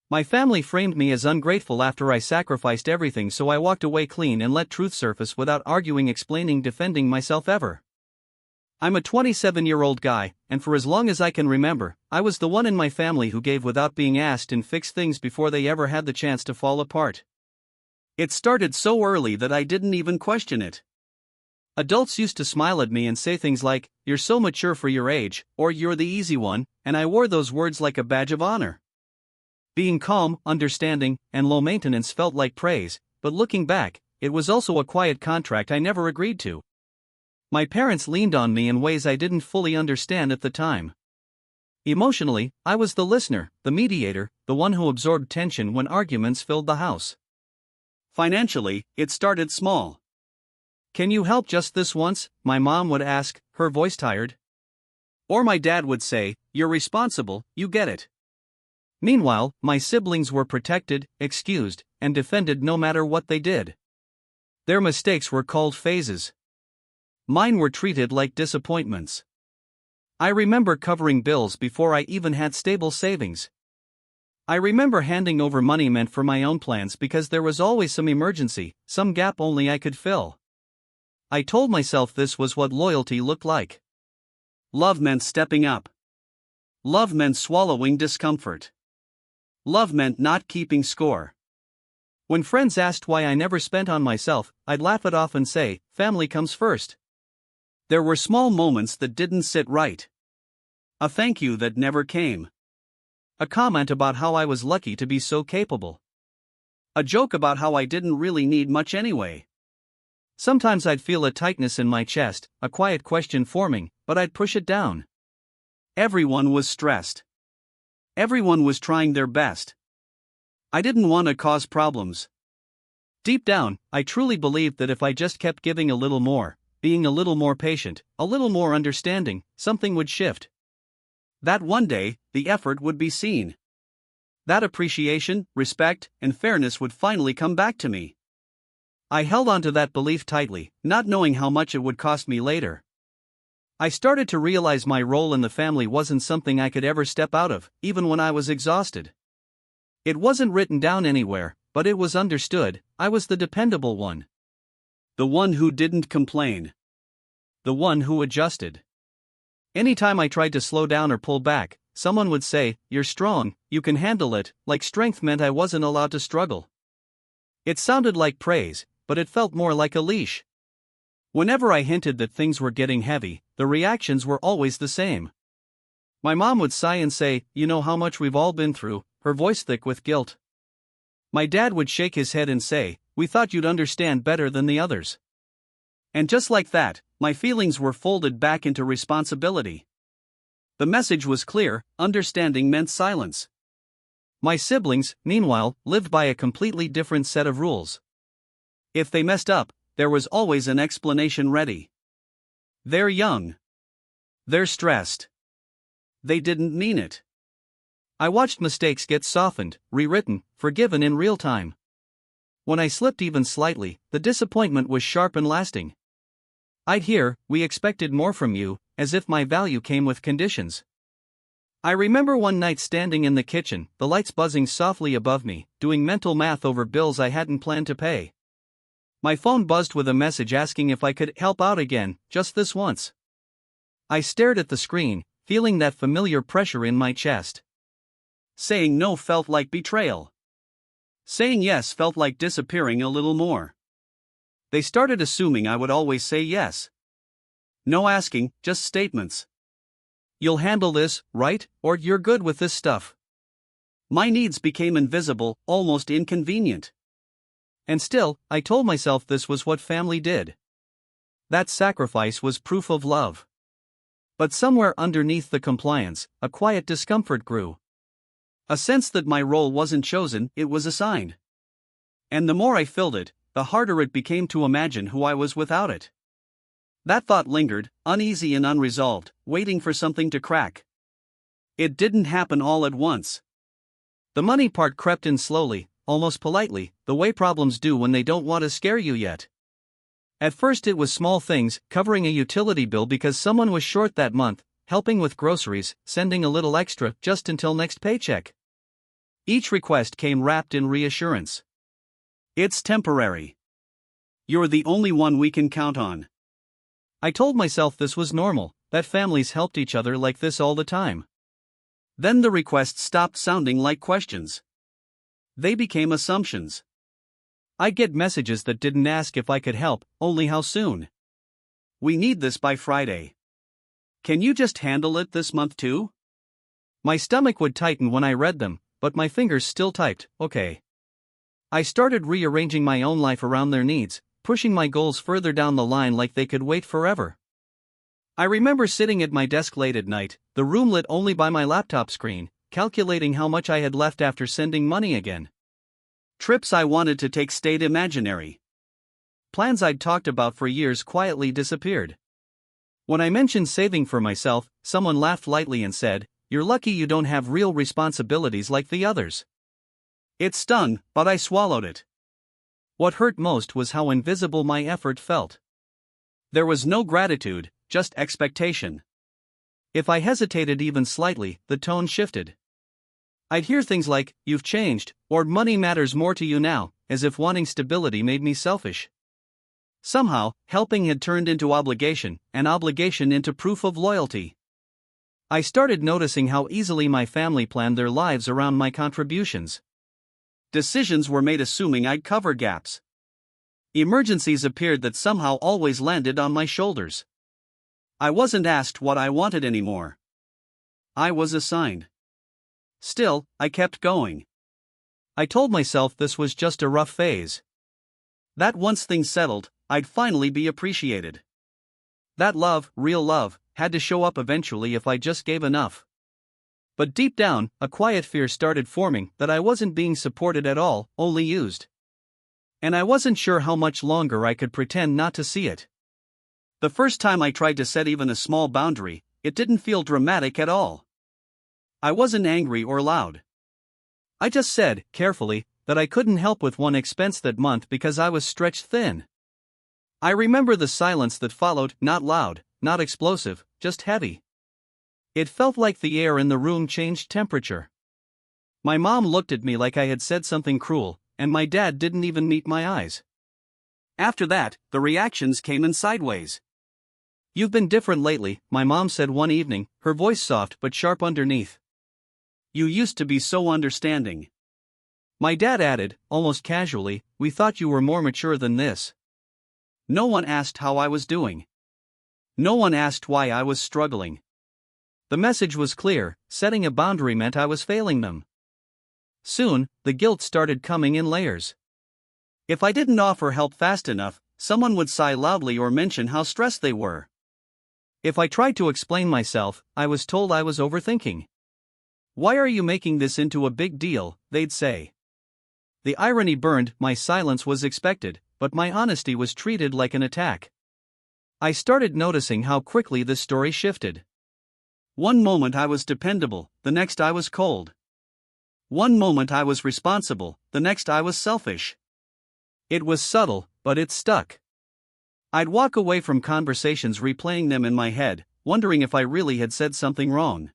My family framed me as ungrateful after I sacrificed everything, so I walked away clean and let truth surface without arguing, explaining, defending myself ever. I'm a 27-year-old guy, and for as long as I can remember, I was the one in my family who gave without being asked and fixed things before they ever had the chance to fall apart. It started so early that I didn't even question it. Adults used to smile at me and say things like, "You're so mature for your age," or "You're the easy one," and I wore those words like a badge of honor. Being calm, understanding, and low maintenance felt like praise, but looking back, it was also a quiet contract I never agreed to. My parents leaned on me in ways I didn't fully understand at the time. Emotionally, I was the listener, the mediator, the one who absorbed tension when arguments filled the house. Financially, it started small. "Can you help just this once?" my mom would ask, her voice tired. Or my dad would say, "You're responsible, you get it." Meanwhile, my siblings were protected, excused, and defended no matter what they did. Their mistakes were called phases. Mine were treated like disappointments. I remember covering bills before I even had stable savings. I remember handing over money meant for my own plans because there was always some emergency, some gap only I could fill. I told myself this was what loyalty looked like. Love meant stepping up. Love meant swallowing discomfort. Love meant not keeping score. When friends asked why I never spent on myself, I'd laugh it off and say, "Family comes first." There were small moments that didn't sit right. A thank you that never came. A comment about how I was lucky to be so capable. A joke about how I didn't really need much anyway. Sometimes I'd feel a tightness in my chest, a quiet question forming, but I'd push it down. Everyone was stressed. Everyone was trying their best. I didn't want to cause problems. Deep down, I truly believed that if I just kept giving a little more, being a little more patient, a little more understanding, something would shift. That one day, the effort would be seen. That appreciation, respect, and fairness would finally come back to me. I held on to that belief tightly, not knowing how much it would cost me later. I started to realize my role in the family wasn't something I could ever step out of, even when I was exhausted. It wasn't written down anywhere, but it was understood. I was the dependable one. The one who didn't complain. The one who adjusted. Anytime I tried to slow down or pull back, someone would say, "You're strong, you can handle it," like strength meant I wasn't allowed to struggle. It sounded like praise, but it felt more like a leash. Whenever I hinted that things were getting heavy, the reactions were always the same. My mom would sigh and say, "You know how much we've all been through," her voice thick with guilt. My dad would shake his head and say, "We thought you'd understand better than the others." And just like that, my feelings were folded back into responsibility. The message was clear: understanding meant silence. My siblings, meanwhile, lived by a completely different set of rules. If they messed up, there was always an explanation ready. "They're young. They're stressed. They didn't mean it." I watched mistakes get softened, rewritten, forgiven in real time. When I slipped even slightly, the disappointment was sharp and lasting. I'd hear, "We expected more from you," as if my value came with conditions. I remember one night standing in the kitchen, the lights buzzing softly above me, doing mental math over bills I hadn't planned to pay. My phone buzzed with a message asking if I could help out again, just this once. I stared at the screen, feeling that familiar pressure in my chest. Saying no felt like betrayal. Saying yes felt like disappearing a little more. They started assuming I would always say yes. No asking, just statements. "You'll handle this, right?" or "You're good with this stuff." My needs became invisible, almost inconvenient. And still, I told myself this was what family did. That sacrifice was proof of love. But somewhere underneath the compliance, a quiet discomfort grew. A sense that my role wasn't chosen, it was assigned. And the more I filled it, the harder it became to imagine who I was without it. That thought lingered, uneasy and unresolved, waiting for something to crack. It didn't happen all at once. The money part crept in slowly, almost politely, the way problems do when they don't want to scare you yet. At first it was small things, covering a utility bill because someone was short that month, helping with groceries, sending a little extra just until next paycheck. Each request came wrapped in reassurance. It's temporary. You're the only one we can count on. I told myself this was normal, that families helped each other like this all the time. Then the requests stopped sounding like questions. They became assumptions. I'd get messages that didn't ask if I could help, only how soon. We need this by Friday. Can you just handle it this month too? My stomach would tighten when I read them, but my fingers still typed, okay. I started rearranging my own life around their needs, pushing my goals further down the line like they could wait forever. I remember sitting at my desk late at night, the room lit only by my laptop screen, calculating how much I had left after sending money again. Trips I wanted to take stayed imaginary. Plans I'd talked about for years quietly disappeared. When I mentioned saving for myself, someone laughed lightly and said, "You're lucky you don't have real responsibilities like the others." It stung, but I swallowed it. What hurt most was how invisible my effort felt. There was no gratitude, just expectation. If I hesitated even slightly, the tone shifted. I'd hear things like, "You've changed," or "Money matters more to you now," as if wanting stability made me selfish. Somehow, helping had turned into obligation, and obligation into proof of loyalty. I started noticing how easily my family planned their lives around my contributions. Decisions were made assuming I'd cover gaps. Emergencies appeared that somehow always landed on my shoulders. I wasn't asked what I wanted anymore. I was assigned. Still, I kept going. I told myself this was just a rough phase. That once things settled, I'd finally be appreciated. That love, real love, had to show up eventually if I just gave enough. But deep down, a quiet fear started forming that I wasn't being supported at all, only used. And I wasn't sure how much longer I could pretend not to see it. The first time I tried to set even a small boundary, it didn't feel dramatic at all. I wasn't angry or loud. I just said, carefully, that I couldn't help with one expense that month because I was stretched thin. I remember the silence that followed, not loud, not explosive, just heavy. It felt like the air in the room changed temperature. My mom looked at me like I had said something cruel, and my dad didn't even meet my eyes. After that, the reactions came in sideways. "You've been different lately," my mom said one evening, her voice soft but sharp underneath. "You used to be so understanding." My dad added, almost casually, "We thought you were more mature than this." No one asked how I was doing. No one asked why I was struggling. The message was clear: setting a boundary meant I was failing them. Soon, the guilt started coming in layers. If I didn't offer help fast enough, someone would sigh loudly or mention how stressed they were. If I tried to explain myself, I was told I was overthinking. "Why are you making this into a big deal?" they'd say. The irony burned. My silence was expected, but my honesty was treated like an attack. I started noticing how quickly this story shifted. One moment I was dependable, the next I was cold. One moment I was responsible, the next I was selfish. It was subtle, but it stuck. I'd walk away from conversations replaying them in my head, wondering if I really had said something wrong.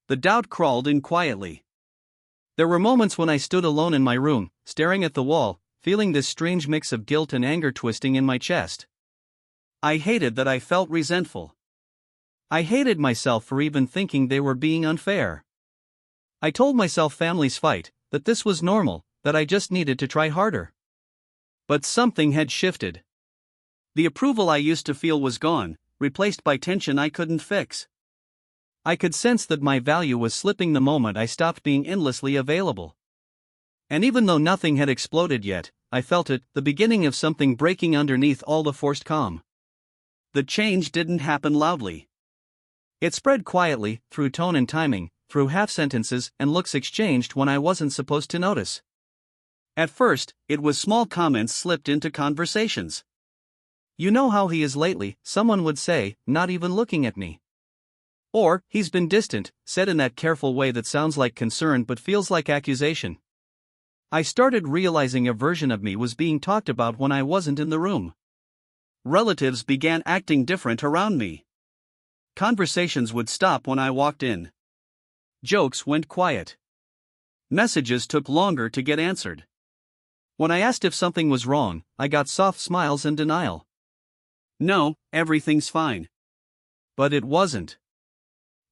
The doubt crawled in quietly. There were moments when I stood alone in my room, staring at the wall, feeling this strange mix of guilt and anger twisting in my chest. I hated that I felt resentful. I hated myself for even thinking they were being unfair. I told myself families fight, that this was normal, that I just needed to try harder. But something had shifted. The approval I used to feel was gone, replaced by tension I couldn't fix. I could sense that my value was slipping the moment I stopped being endlessly available. And even though nothing had exploded yet, I felt it, the beginning of something breaking underneath all the forced calm. The change didn't happen loudly. It spread quietly, through tone and timing, through half-sentences and looks exchanged when I wasn't supposed to notice. At first, it was small comments slipped into conversations. "You know how he is lately," someone would say, not even looking at me. Or, "He's been distant," said in that careful way that sounds like concern but feels like accusation. I started realizing a version of me was being talked about when I wasn't in the room. Relatives began acting different around me. Conversations would stop when I walked in. Jokes went quiet. Messages took longer to get answered. When I asked if something was wrong, I got soft smiles and denial. No, everything's fine. But it wasn't.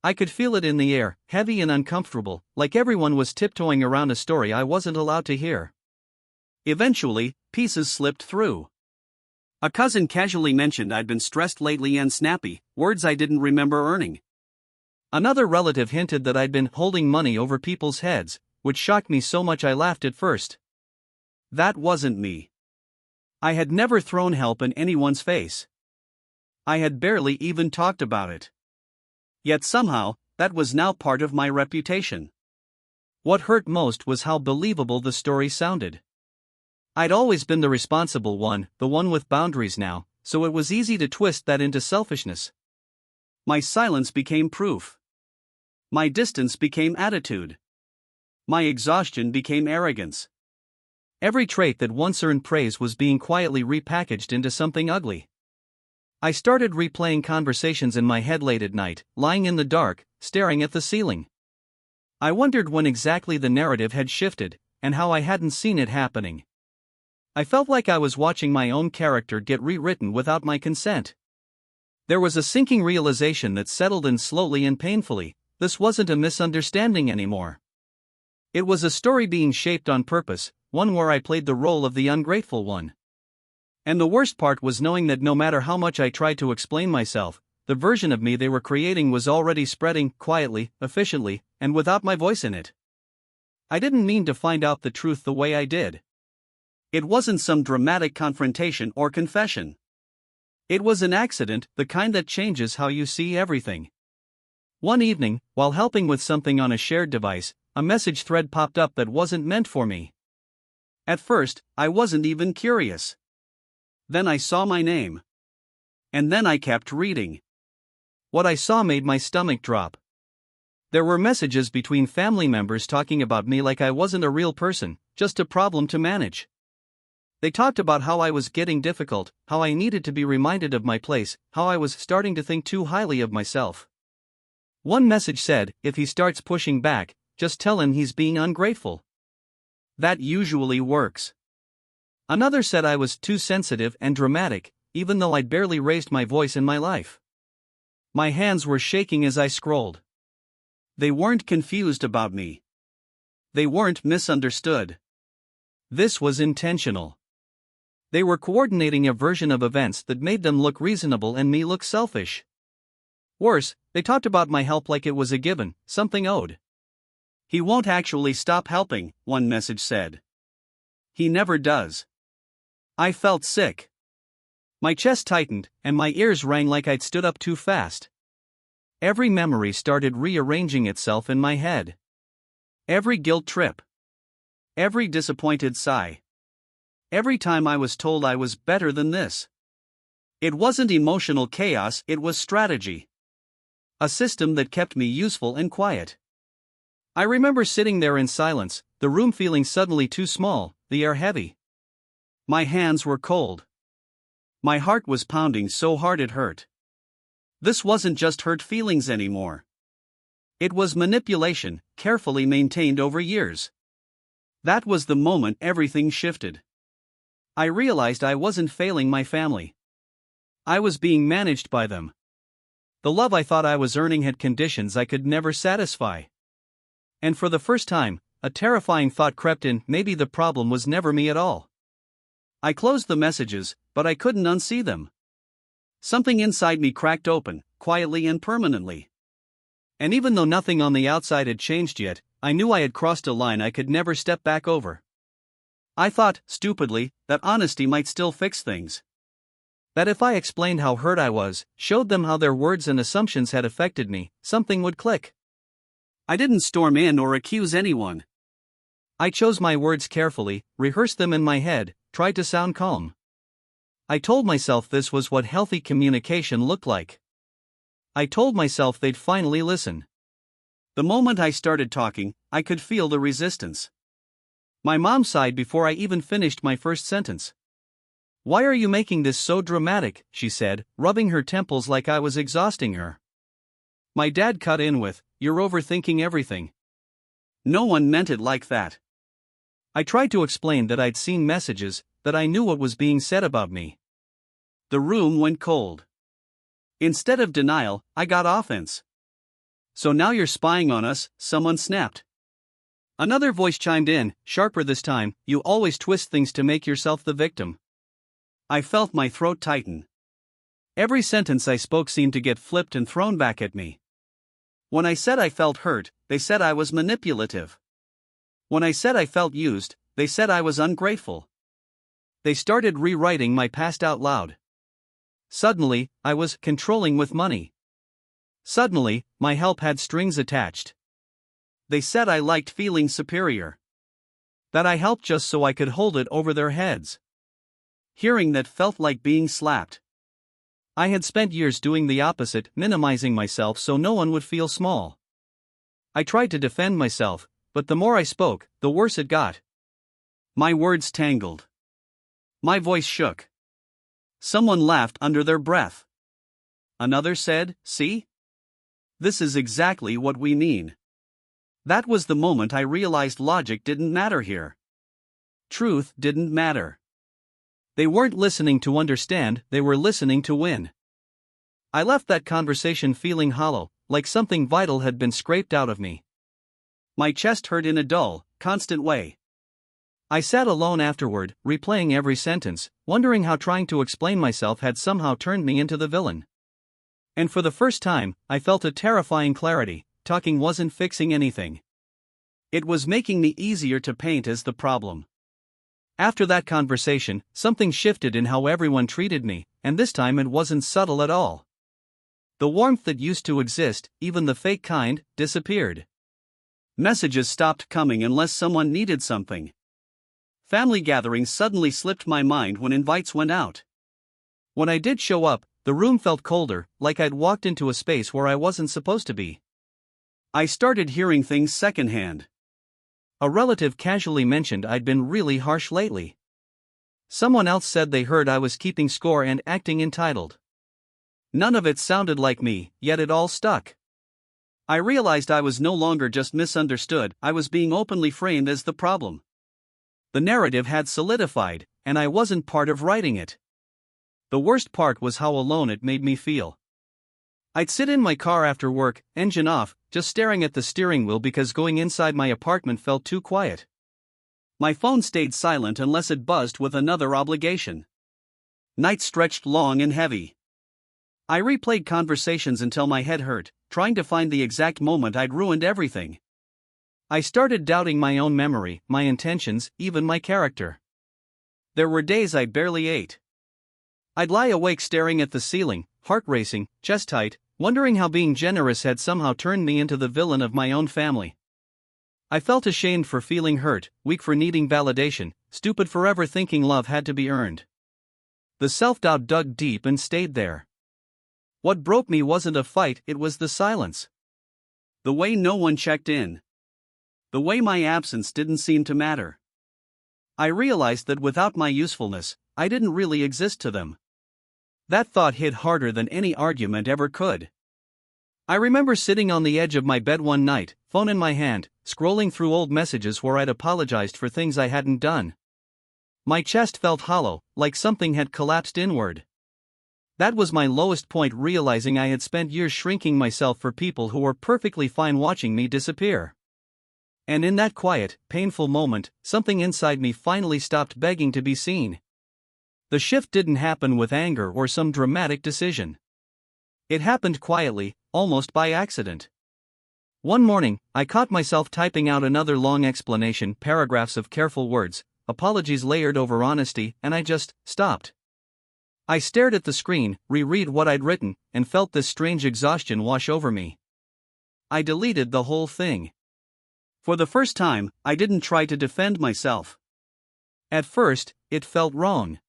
I could feel it in the air, heavy and uncomfortable, like everyone was tiptoeing around a story I wasn't allowed to hear. Eventually, pieces slipped through. A cousin casually mentioned I'd been stressed lately and snappy, words I didn't remember earning. Another relative hinted that I'd been holding money over people's heads, which shocked me so much I laughed at first. That wasn't me. I had never thrown help in anyone's face. I had barely even talked about it. Yet somehow, that was now part of my reputation. What hurt most was how believable the story sounded. I'd always been the responsible one, the one with boundaries now, so it was easy to twist that into selfishness. My silence became proof. My distance became attitude. My exhaustion became arrogance. Every trait that once earned praise was being quietly repackaged into something ugly. I started replaying conversations in my head late at night, lying in the dark, staring at the ceiling. I wondered when exactly the narrative had shifted, and how I hadn't seen it happening. I felt like I was watching my own character get rewritten without my consent. There was a sinking realization that settled in slowly and painfully. This wasn't a misunderstanding anymore. It was a story being shaped on purpose, one where I played the role of the ungrateful one. And the worst part was knowing that no matter how much I tried to explain myself, the version of me they were creating was already spreading, quietly, efficiently, and without my voice in it. I didn't mean to find out the truth the way I did. It wasn't some dramatic confrontation or confession. It was an accident, the kind that changes how you see everything. One evening, while helping with something on a shared device, a message thread popped up that wasn't meant for me. At first, I wasn't even curious. Then I saw my name. And then I kept reading. What I saw made my stomach drop. There were messages between family members talking about me like I wasn't a real person, just a problem to manage. They talked about how I was getting difficult, how I needed to be reminded of my place, how I was starting to think too highly of myself. One message said, if he starts pushing back, just tell him he's being ungrateful. That usually works. Another said I was too sensitive and dramatic, even though I'd barely raised my voice in my life. My hands were shaking as I scrolled. They weren't confused about me. They weren't misunderstood. This was intentional. They were coordinating a version of events that made them look reasonable and me look selfish. Worse, they talked about my help like it was a given, something owed. He won't actually stop helping, one message said. He never does. I felt sick. My chest tightened, and my ears rang like I'd stood up too fast. Every memory started rearranging itself in my head. Every guilt trip. Every disappointed sigh. Every time I was told I was better than this. It wasn't emotional chaos, it was strategy. A system that kept me useful and quiet. I remember sitting there in silence, the room feeling suddenly too small, the air heavy. My hands were cold. My heart was pounding so hard it hurt. This wasn't just hurt feelings anymore. It was manipulation, carefully maintained over years. That was the moment everything shifted. I realized I wasn't failing my family. I was being managed by them. The love I thought I was earning had conditions I could never satisfy. And for the first time, a terrifying thought crept in, maybe the problem was never me at all. I closed the messages, but I couldn't unsee them. Something inside me cracked open, quietly and permanently. And even though nothing on the outside had changed yet, I knew I had crossed a line I could never step back over. I thought, stupidly, that honesty might still fix things. That if I explained how hurt I was, showed them how their words and assumptions had affected me, something would click. I didn't storm in or accuse anyone. I chose my words carefully, rehearsed them in my head, tried to sound calm. I told myself this was what healthy communication looked like. I told myself they'd finally listen. The moment I started talking, I could feel the resistance. My mom sighed before I even finished my first sentence. "Why are you making this so dramatic?" she said, rubbing her temples like I was exhausting her. My dad cut in with, "You're overthinking everything." No one meant it like that. I tried to explain that I'd seen messages, that I knew what was being said about me. The room went cold. Instead of denial, I got offense. So now you're spying on us, someone snapped. Another voice chimed in, sharper this time, you always twist things to make yourself the victim. I felt my throat tighten. Every sentence I spoke seemed to get flipped and thrown back at me. When I said I felt hurt, they said I was manipulative. When I said I felt used, they said I was ungrateful. They started rewriting my past out loud. Suddenly, I was controlling with money. Suddenly, my help had strings attached. They said I liked feeling superior. That I helped just so I could hold it over their heads. Hearing that felt like being slapped. I had spent years doing the opposite, minimizing myself so no one would feel small. I tried to defend myself, but the more I spoke, the worse it got. My words tangled. My voice shook. Someone laughed under their breath. Another said, "See? This is exactly what we mean." That was the moment I realized logic didn't matter here. Truth didn't matter. They weren't listening to understand, they were listening to win. I left that conversation feeling hollow, like something vital had been scraped out of me. My chest hurt in a dull, constant way. I sat alone afterward, replaying every sentence, wondering how trying to explain myself had somehow turned me into the villain. And for the first time, I felt a terrifying clarity. Talking wasn't fixing anything. It was making me easier to paint as the problem. After that conversation, something shifted in how everyone treated me, and this time it wasn't subtle at all. The warmth that used to exist, even the fake kind, disappeared. Messages stopped coming unless someone needed something. Family gatherings suddenly slipped my mind when invites went out. When I did show up, the room felt colder, like I'd walked into a space where I wasn't supposed to be. I started hearing things secondhand. A relative casually mentioned I'd been really harsh lately. Someone else said they heard I was keeping score and acting entitled. None of it sounded like me, yet it all stuck. I realized I was no longer just misunderstood, I was being openly framed as the problem. The narrative had solidified, and I wasn't part of writing it. The worst part was how alone it made me feel. I'd sit in my car after work, engine off, just staring at the steering wheel because going inside my apartment felt too quiet. My phone stayed silent unless it buzzed with another obligation. Nights stretched long and heavy. I replayed conversations until my head hurt, trying to find the exact moment I'd ruined everything. I started doubting my own memory, my intentions, even my character. There were days I barely ate. I'd lie awake staring at the ceiling, heart racing, chest tight, wondering how being generous had somehow turned me into the villain of my own family. I felt ashamed for feeling hurt, weak for needing validation, stupid for ever thinking love had to be earned. The self-doubt dug deep and stayed there. What broke me wasn't a fight, it was the silence. The way no one checked in. The way my absence didn't seem to matter. I realized that without my usefulness, I didn't really exist to them. That thought hit harder than any argument ever could. I remember sitting on the edge of my bed one night, phone in my hand, scrolling through old messages where I'd apologized for things I hadn't done. My chest felt hollow, like something had collapsed inward. That was my lowest point, realizing I had spent years shrinking myself for people who were perfectly fine watching me disappear. And in that quiet, painful moment, something inside me finally stopped begging to be seen. The shift didn't happen with anger or some dramatic decision. It happened quietly, almost by accident. One morning, I caught myself typing out another long explanation, paragraphs of careful words, apologies layered over honesty, and I just stopped. I stared at the screen, reread what I'd written, and felt this strange exhaustion wash over me. I deleted the whole thing. For the first time, I didn't try to defend myself. At first, it felt wrong.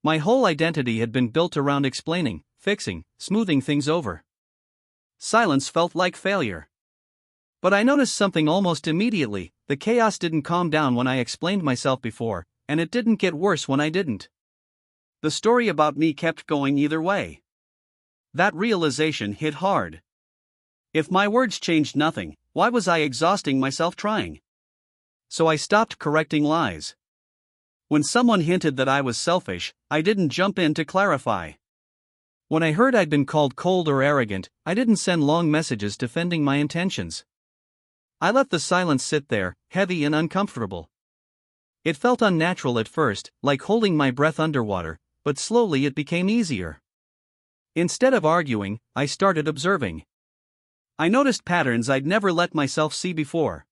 My whole identity had been built around explaining, fixing, smoothing things over. Silence felt like failure. But I noticed something almost immediately. The chaos didn't calm down when I explained myself before, and it didn't get worse when I didn't. The story about me kept going either way. That realization hit hard. If my words changed nothing, why was I exhausting myself trying? So I stopped correcting lies. When someone hinted that I was selfish, I didn't jump in to clarify. When I heard I'd been called cold or arrogant, I didn't send long messages defending my intentions. I let the silence sit there, heavy and uncomfortable. It felt unnatural at first, like holding my breath underwater, but slowly it became easier. Instead of arguing, I started observing. I noticed patterns I'd never let myself see before.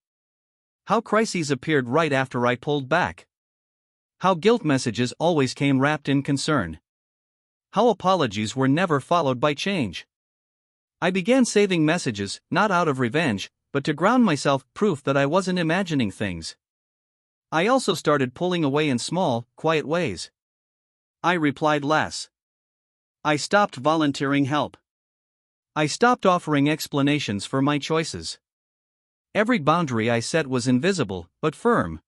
How crises appeared right after I pulled back. How guilt messages always came wrapped in concern. How apologies were never followed by change. I began saving messages, not out of revenge, but to ground myself, proof that I wasn't imagining things. I also started pulling away in small, quiet ways. I replied less. I stopped volunteering help. I stopped offering explanations for my choices. Every boundary I set was invisible, but firm.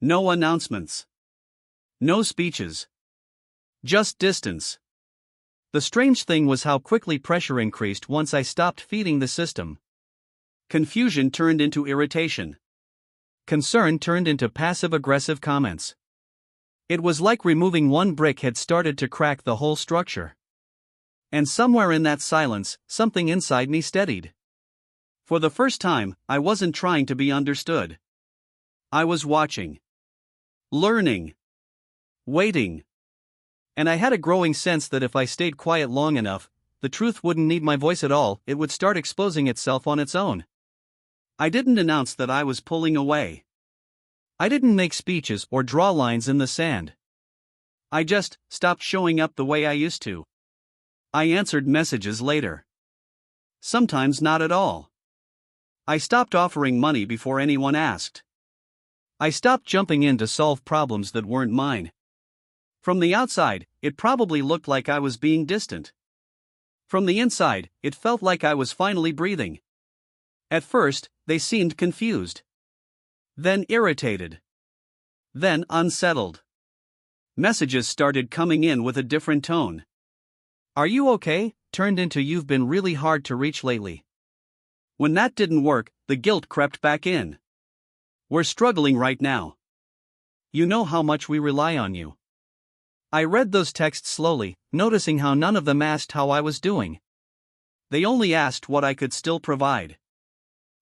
No announcements. No speeches. Just distance. The strange thing was how quickly pressure increased once I stopped feeding the system. Confusion turned into irritation. Concern turned into passive-aggressive comments. It was like removing one brick had started to crack the whole structure. And somewhere in that silence, something inside me steadied. For the first time, I wasn't trying to be understood. I was watching. Learning. Waiting. And I had a growing sense that if I stayed quiet long enough, the truth wouldn't need my voice at all, it would start exposing itself on its own. I didn't announce that I was pulling away. I didn't make speeches or draw lines in the sand. I just stopped showing up the way I used to. I answered messages later. Sometimes not at all. I stopped offering money before anyone asked. I stopped jumping in to solve problems that weren't mine. From the outside, it probably looked like I was being distant. From the inside, it felt like I was finally breathing. At first, they seemed confused. Then irritated. Then unsettled. Messages started coming in with a different tone. "Are you okay?" turned into "You've been really hard to reach lately." When that didn't work, the guilt crept back in. "We're struggling right now. You know how much we rely on you." I read those texts slowly, noticing how none of them asked how I was doing. They only asked what I could still provide.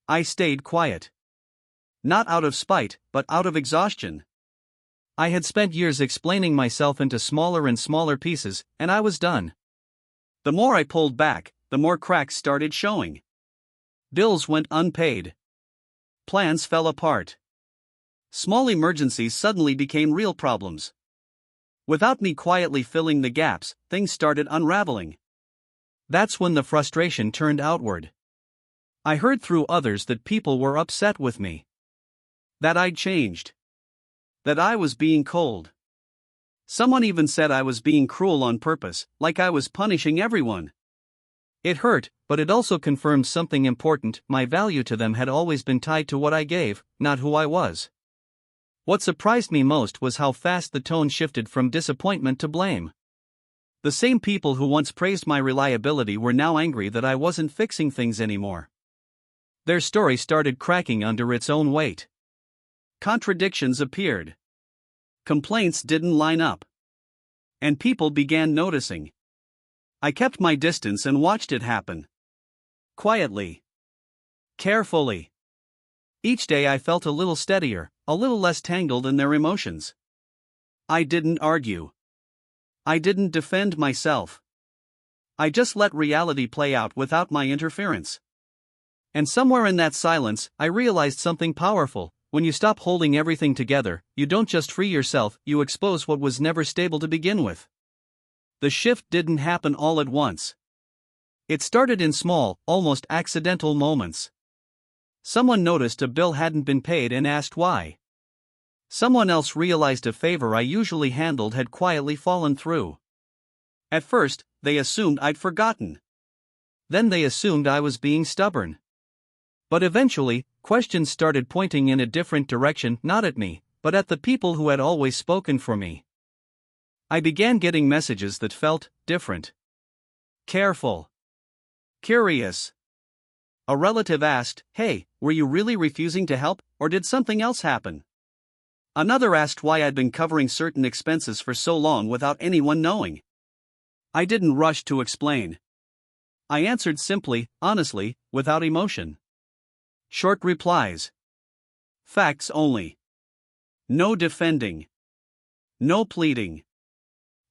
I stayed quiet. Not out of spite, but out of exhaustion. I had spent years explaining myself into smaller and smaller pieces, and I was done. The more I pulled back, the more cracks started showing. Bills went unpaid. Plans fell apart. Small emergencies suddenly became real problems. Without me quietly filling the gaps, things started unraveling. That's when the frustration turned outward. I heard through others that people were upset with me. That I'd changed. That I was being cold. Someone even said I was being cruel on purpose, like I was punishing everyone. It hurt, but it also confirmed something important: my value to them had always been tied to what I gave, not who I was. What surprised me most was how fast the tone shifted from disappointment to blame. The same people who once praised my reliability were now angry that I wasn't fixing things anymore. Their story started cracking under its own weight. Contradictions appeared. Complaints didn't line up. And people began noticing. I kept my distance and watched it happen. Quietly. Carefully. Each day I felt a little steadier, a little less tangled in their emotions. I didn't argue. I didn't defend myself. I just let reality play out without my interference. And somewhere in that silence, I realized something powerful. When you stop holding everything together, you don't just free yourself, you expose what was never stable to begin with. The shift didn't happen all at once. It started in small, almost accidental moments. Someone noticed a bill hadn't been paid and asked why. Someone else realized a favor I usually handled had quietly fallen through. At first, they assumed I'd forgotten. Then they assumed I was being stubborn. But eventually, questions started pointing in a different direction, not at me, but at the people who had always spoken for me. I began getting messages that felt different. Careful. Curious. A relative asked, "Hey, were you really refusing to help, or did something else happen?" Another asked why I'd been covering certain expenses for so long without anyone knowing. I didn't rush to explain. I answered simply, honestly, without emotion. Short replies. Facts only. No defending. No pleading.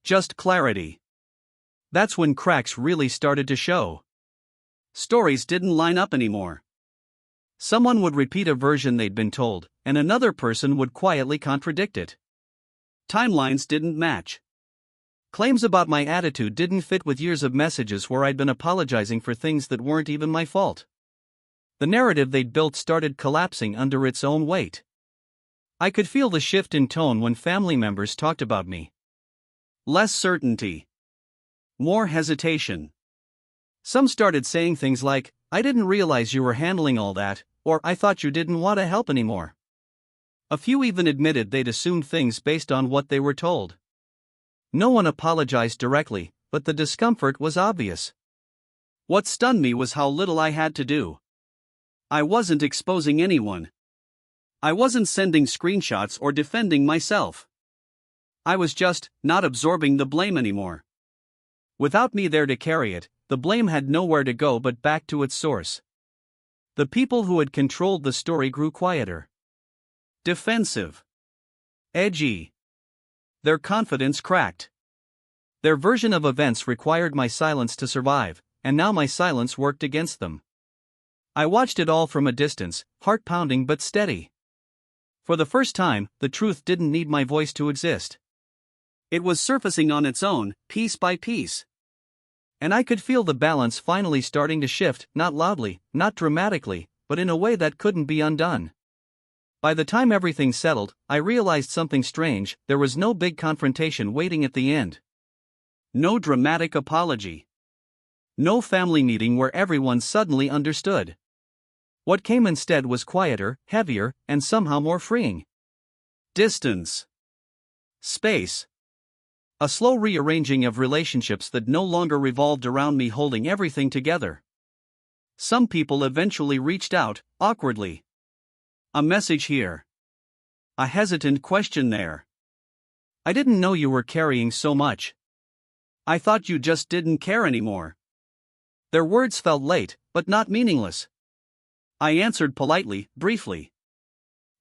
Just clarity. That's when cracks really started to show. Stories didn't line up anymore. Someone would repeat a version they'd been told, and another person would quietly contradict it. Timelines didn't match. Claims about my attitude didn't fit with years of messages where I'd been apologizing for things that weren't even my fault. The narrative they'd built started collapsing under its own weight. I could feel the shift in tone when family members talked about me. Less certainty. More hesitation. Some started saying things like, "I didn't realize you were handling all that," or "I thought you didn't want to help anymore." A few even admitted they'd assumed things based on what they were told. No one apologized directly, but the discomfort was obvious. What stunned me was how little I had to do. I wasn't exposing anyone. I wasn't sending screenshots or defending myself. I was just not absorbing the blame anymore. Without me there to carry it, the blame had nowhere to go but back to its source. The people who had controlled the story grew quieter. Defensive. Edgy. Their confidence cracked. Their version of events required my silence to survive, and now my silence worked against them. I watched it all from a distance, heart pounding but steady. For the first time, the truth didn't need my voice to exist. It was surfacing on its own, piece by piece. And I could feel the balance finally starting to shift, not loudly, not dramatically, but in a way that couldn't be undone. By the time everything settled, I realized something strange: there was no big confrontation waiting at the end. No dramatic apology. No family meeting where everyone suddenly understood. What came instead was quieter, heavier, and somehow more freeing. Distance. Space. A slow rearranging of relationships that no longer revolved around me holding everything together. Some people eventually reached out, awkwardly. A message here. A hesitant question there. "I didn't know you were carrying so much. I thought you just didn't care anymore." Their words felt late, but not meaningless. I answered politely, briefly.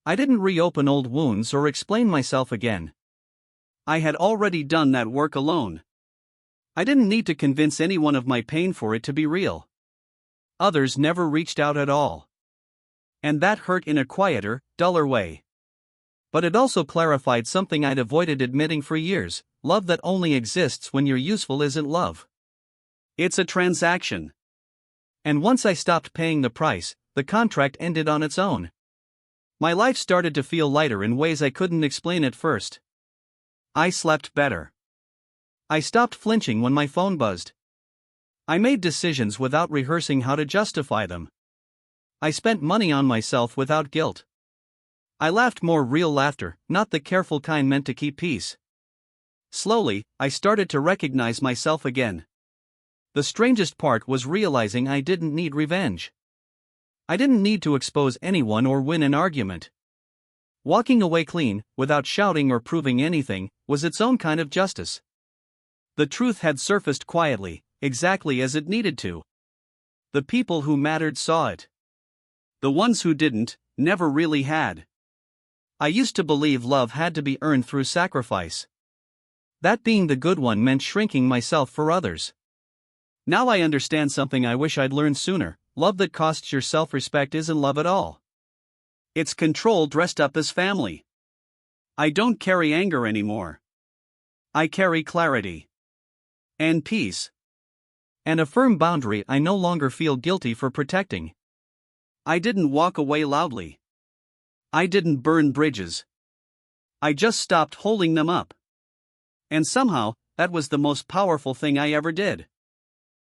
I didn't reopen old wounds or explain myself again. I had already done that work alone. I didn't need to convince anyone of my pain for it to be real. Others never reached out at all. And that hurt in a quieter, duller way. But it also clarified something I'd avoided admitting for years: love that only exists when you're useful isn't love. It's a transaction. And once I stopped paying the price, the contract ended on its own. My life started to feel lighter in ways I couldn't explain at first. I slept better. I stopped flinching when my phone buzzed. I made decisions without rehearsing how to justify them. I spent money on myself without guilt. I laughed more real laughter, not the careful kind meant to keep peace. Slowly, I started to recognize myself again. The strangest part was realizing I didn't need revenge. I didn't need to expose anyone or win an argument. Walking away clean, without shouting or proving anything, was its own kind of justice. The truth had surfaced quietly, exactly as it needed to. The people who mattered saw it. The ones who didn't, never really had. I used to believe love had to be earned through sacrifice. That being the good one meant shrinking myself for others. Now I understand something I wish I'd learned sooner: love that costs your self-respect isn't love at all. It's control dressed up as family. I don't carry anger anymore. I carry clarity. And peace. And a firm boundary I no longer feel guilty for protecting. I didn't walk away loudly. I didn't burn bridges. I just stopped holding them up. And somehow, that was the most powerful thing I ever did.